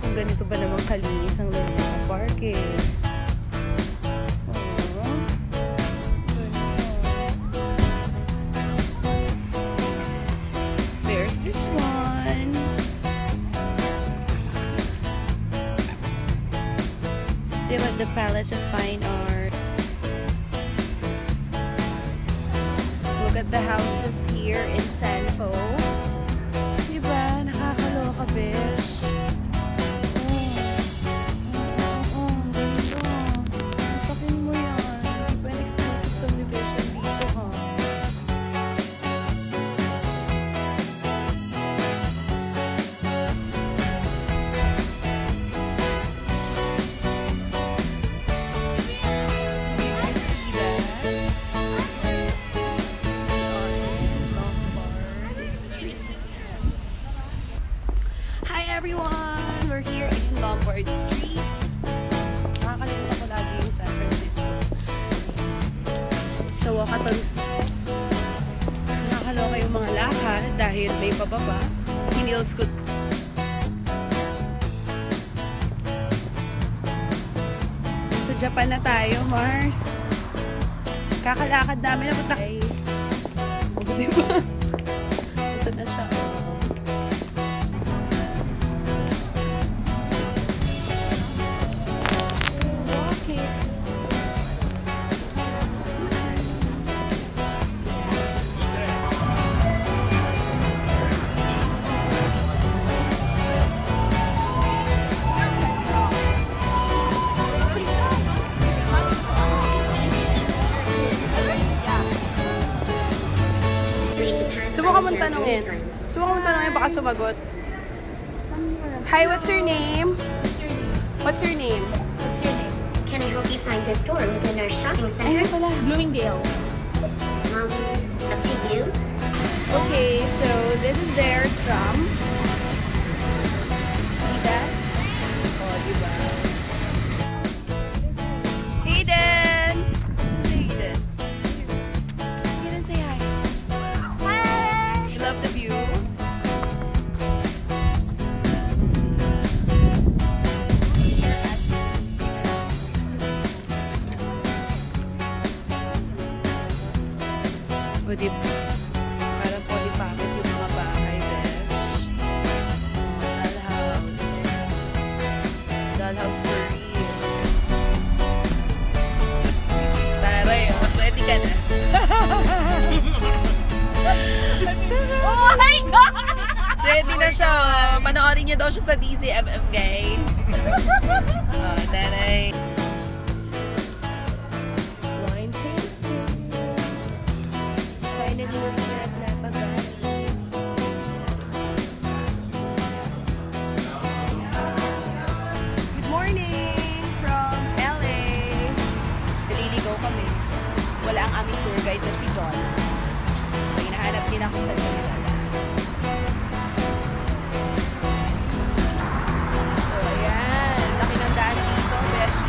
Kung ganito ba naman kalinis ang Luna Park eh. There's this one. Still at the Palace of Fine Art. Look at the houses here in Sanfo. Diba? Nakakaloka, besh. Takin mo yan. Diba exclusive subdivision dito, ha? Everyone, we're here in Lombard Street. Nakakalimutan ko lagi yung San Francisco. So, nakakaloka yung mga lakad dahil may pababa. Hinils ko. Sa Japan na tayo, Mars. Kakalakad namin na punta. Guys. Diba? Ito na siya. Subukan mong tanongin. Baka sumagot. Hi, what's your name? What's your name? Can I help you find a store within our shopping center? Ayun pala, Bloomingdale. Up to you. Okay, so this is their tram. See that? Oh, diba? Hayden! Hayden. Hayden, say hi. Hi! You love the view? O di parang polypacket yung mga bahay, besh. Dollhouse for real. Taray, ready ka na. Oh my God! Ready na siya. Panoorin niyo daw siya sa DCMM, guys. Oh, taray. Good morning from LA. Naliligaw kami. Wala ang aming tour guide na si John. So, hinahanap nila kung saan kami wala. So, ayan. Laki ng daan dito, beshi.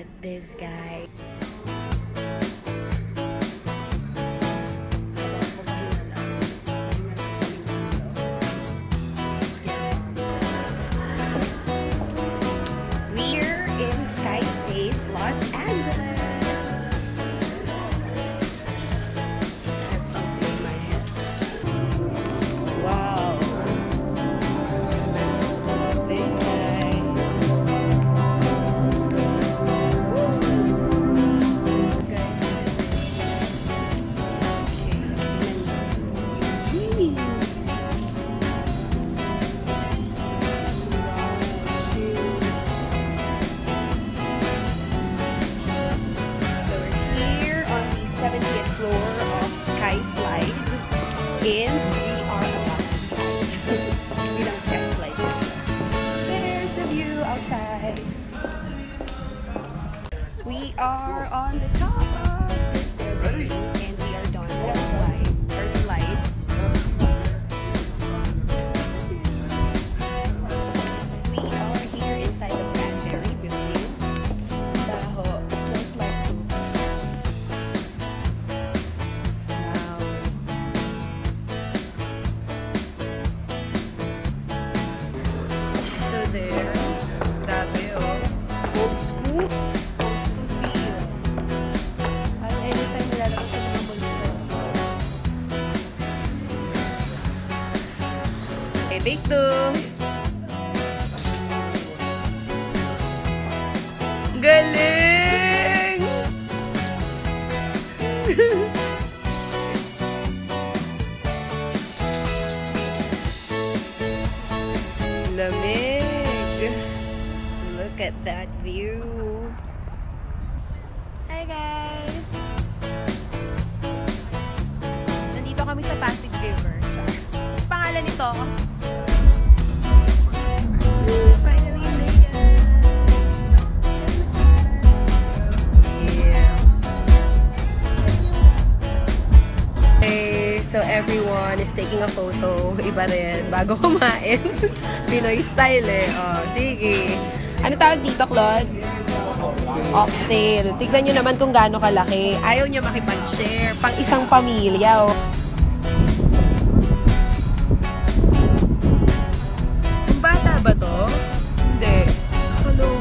at this, guys. We're in Skyspace, Los Angeles. I have something in my head. Wow. This, guys. Guys, so we're here on the 70th floor of Sky Slide, and we are about to slide. Bilang Sky Slide. There's the view outside. We are on the top of this building, and we are done with our slide. We are here inside the Bradbury building. Daho, smells like food. Wow. So there, grabe oh. Old school feel. Parang anytime nilalabas sa mga bulto. Okay, take two. Galing! Lamig! Look at that view! Hi guys! Nandito kami sa Pasig River. Pangalan nito? Finally, so everyone is taking a photo. Iba rin. Bago kumain. Pinoy style eh. Oh, sige. Ano tawag dito, Claude? Oxtail. Tignan nyo naman kung gaano kalaki. Ayaw niya makipag-share. Pang isang pamilya. Oh. Bata ba to? Hindi. Hello.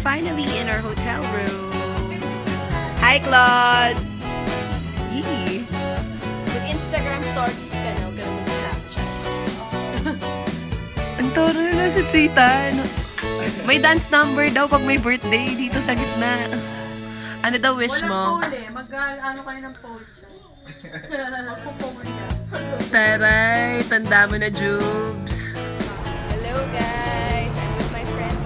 Finally in our hotel room. Hi, Claude! Yee! Mag-Instagram stories ka na, huwag ka na mag-Snapchat. Ang toro na si Tita. May dance number daw pag may birthday dito sa gitna. Ano daw wish mo? Walang pole. Mag-ano kayo ng pole. Magpo-pole ka. Taray! Tanda mo na, Jubes. Hello, guys! I'm with my friend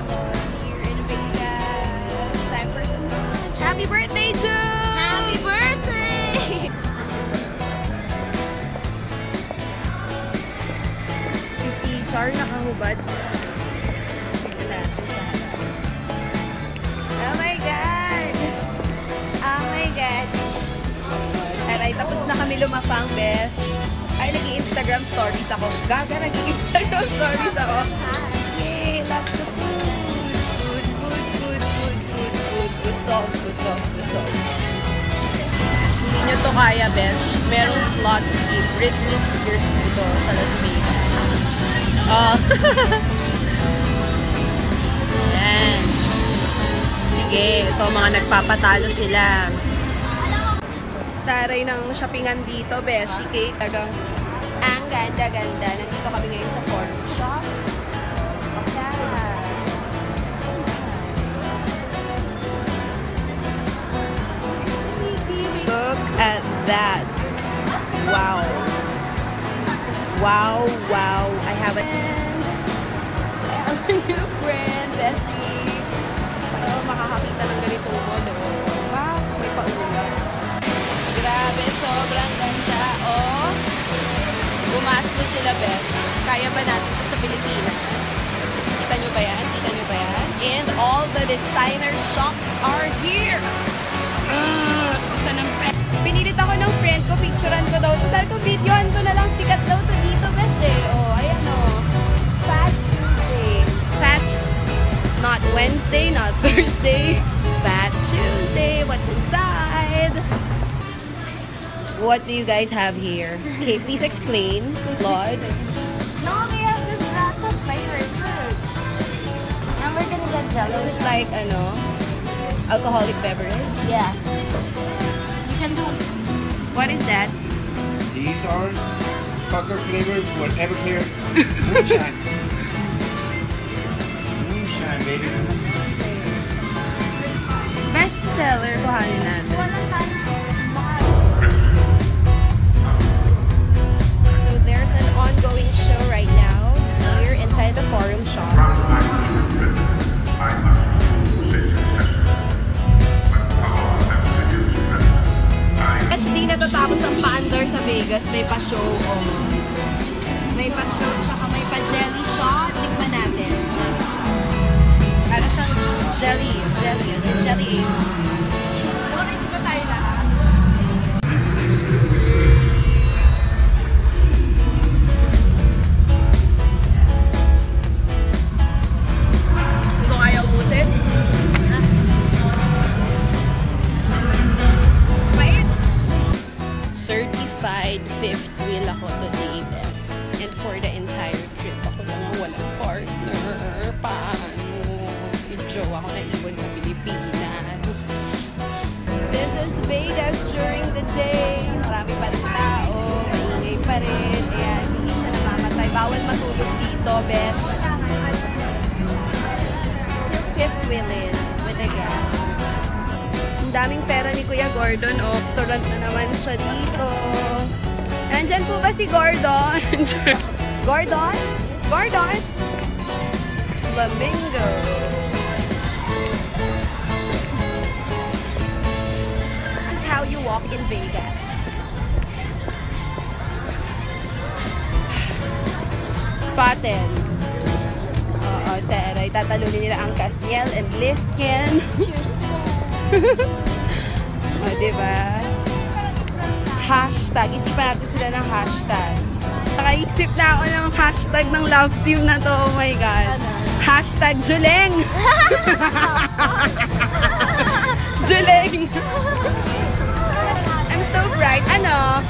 here in Vegas. Time for some lunch. Happy birthday, Jubes! Happy birthday! Si Cesar nakahubad. Tignan natin sa harap. Oh my God! Oh my God! Taray, tapos na kami lumapang, besh. Ay, nag-i-Instagram stories ako. Gaga, nag-i-Instagram stories ako. Yay! Lots of food! Food. Busog. Hindi nyo to kaya, besh. Merong slots in Britney Spears dito sa Las Vegas. Yan. Sige, ito mga nagpapatalo sila. taray ng shoppingan dito, Beshi Cake. Tagang ang ganda-ganda. Nandito kami ngayon sa Forum Shop. Okay. So nice. Look at that. Wow. Wow, wow. I have a new friend, Beshi. So, makakakita ng ganito mo, no? Wow, may paulan. Grabe, sobrang ganda. Oh, gumastos sila, Besh. Kaya ba natin ito sa Pilipinas? Kita nyo ba yan? Kita nyo ba yan? And all the designer shops are here. Gusto ng friend. Pinilit ako ng friend ko, picturean ko daw. Sabi ko, videoan ko na lang. Sikat daw to dito, Besh, eh. Oh, ayan, oh. Fat Tuesday. Fat, not Wednesday, not Thursday. Fat Tuesday. What's inside? What do you guys have here? Okay, please explain, Lord. No, we have this lots of flavored fruit. And we're gonna get jello. Is it like, alcoholic beverage? Yeah. You can do. What is that? These are pucker flavored, whatever flavor. Moonshine. Moonshine, baby. Best seller, kuhanin natin. So there's an ongoing show right now here inside the Forum Shop. Actually, natatapos ang paandar sa Vegas. May pa-show. Oh. May pa-show, tsaka may pa-jelly shot. Tikman natin. Para siyang jelly. Jelly. As in jelly. Ito tayo lahat. Hindi ko kaya ubusin. Wait! Certified fifth wheel ako today, Beth. And for the entire trip, ako lang ang walang partner. Paano? Video ako na ibon sa Pilipinas. This is Vegas during the day. Marami pa rin tao. Maingay pa rin. Ayan, hindi siya namamatay. Bawal matulog dito, Beth. Still fifth wheeling with a guy. Ang daming pera ni Kuya Gordon. Oh, restaurant na naman siya dito. Nandyan po ba si Gordon? Gordon? Gordon? Flamingo. This is how you walk in Vegas. Paten. Oo, teray. Tatalunin nila ang Kathniel and Liskin. Cheers. O, diba? Hashtag. Isipan natin sila ng hashtag. Nakaisip na ako ng hashtag ng love team na to. Oh my God. Ano? Hashtag Juleng. Juleng. I'm so bright. Ano?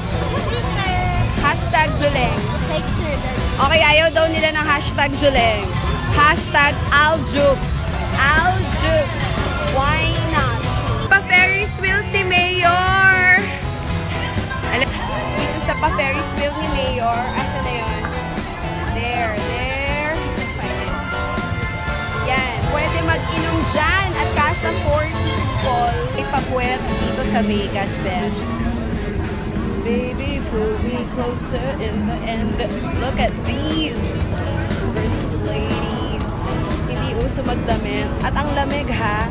Hashtag Juleng. Picture that. Okay, ayaw daw nila ng hashtag Juleng. Hashtag Aljubes. Aljubes. Why not? Pa-Ferris wheel si Mayor. Alam, dito sa pa-Ferris wheel ni Mayor, asa na yun? There. Yan. Pwede mag-inom dyan at kasha 40 people. Ipapuwet dito sa Vegas, Beth. Baby, pull me closer in the end. Look at these. Versus ladies. Hindi uso magdamit. At ang lamig, ha?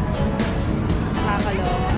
Nakakaloka.